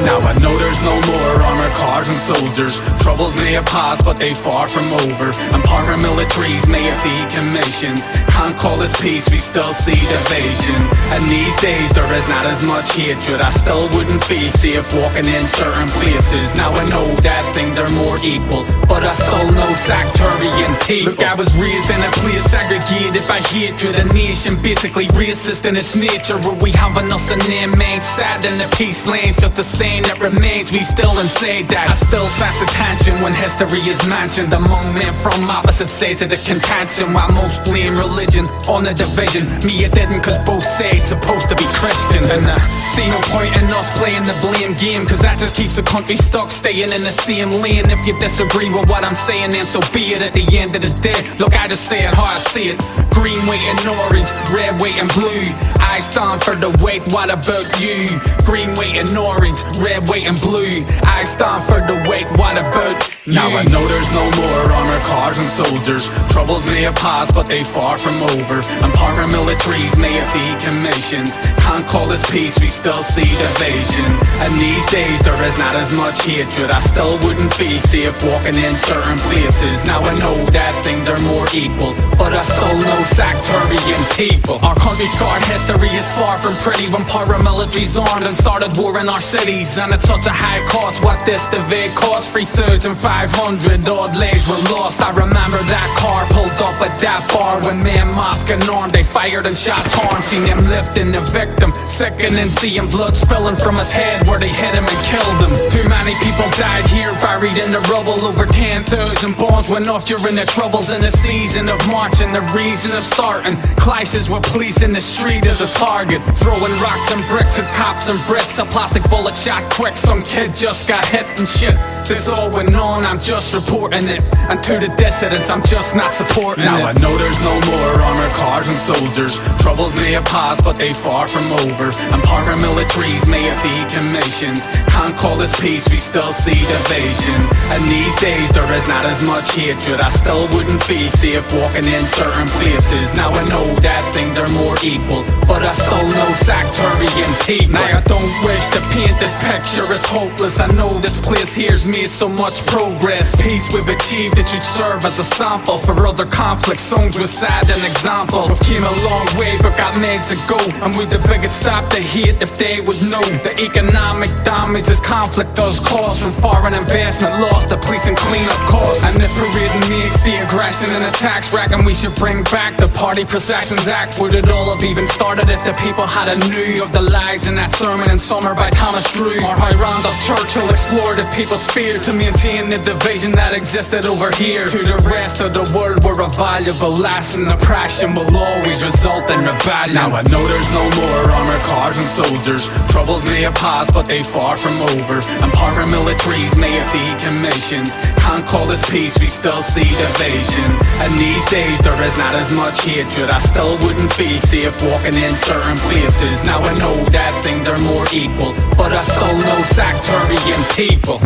Now I know there's no more armored cars and soldiers. Troubles may have passed, but they far from over. And paramilitaries may have decommissioned. Can't call this peace, we still see division. And these days there is not as much hatred. I still wouldn't feel safe walking in certain places. Now I know that things are more equal, but I still know sectarian people. Look, I was raised in a place segregated by hatred. A nation basically racist in its nature, where we having us a name main sad in the peace lanes. Just the same that remains, we still insane that. I still sense the tension when history is mentioned among men from opposite sides of the contention. While most blame religion on the division, me it didn't, cause both sides supposed to be Christian. And see no point in us playing the blame game, cause that just keeps the country stuck staying in the same lane. If you disagree with what I'm saying, then so be it. At the end of the day, look, I just say it how I see it. Green, white and orange, red, white and blue. I stand for the white, what about you? Green, white and orange, red, white and blue. I stand for the white, what about you? Now I know there's no more armored cars and soldiers. Troubles may have passed, but they far from over. And paramilitaries may have decommissioned. Can't call this peace, we still see division. And these days there is not as much hatred. I still wouldn't feel safe walking in certain places. Now I know that things are more equal, but I still know sectarian people. Our country's scarred history is far from pretty. When paramilitaries armed and started war in our cities, and it's such a high cost. What this divide cost? 3,500 odd lives were lost. I remember that car pulled up at that bar when men masked and armed, they fired and shots harmed. Seen them lifting the victim, sickening, seeing blood spilling from his head where they hit him and killed him. Too many people died here, buried in the rubble. Over 10,000 bombs went off during the troubles in the season of March. And the reason of starting clashes with police in the street as a target, throwing rocks and bricks at cops and Brits. A plastic bullet shot quick, some kid just got hit and shit. This all went on, I'm just reporting it. And to the dissidents, I'm just not supporting it. Now I know there's no more armored cars and soldiers. Troubles may have passed, but they far from over. And paramilitaries may have decommissioned. Can't call this peace, we still see division. And these days there is not as much hatred. I still wouldn't feel safe walking in certain places. Now I know that things are more equal, but I still know sectarian people. Now I don't wish to paint this picture as hopeless. I know this place here's made so much progress. Peace we've achieved, it should serve as a sample for other conflict zones with sad an example. We've came a long way but got mades to go, and we the biggest stop the hate if they would know the economic damage this conflict does cause, from foreign investment loss to police and cleanup costs. And if parading makes the aggression and attacks, reckon we should bring back the Party Processions Act. Would it all have even started if the people had a knew of the lies in that sermon in summer by Thomas Drew? Or how Randolph Churchill explored the people's fear to maintain the division that existed over here. To the rest of the world we're a valuable lesson. Oppression will always result in rebellion. Now I know there's no more armored cars and soldiers. Troubles may have passed, but they far from over. And paramilitaries may have decommissioned. Can't call this peace, we still see division. And these days there is not as much hatred. I still wouldn't feel safe walking in certain places. Now I know that things are more equal, but I still know sectarian people.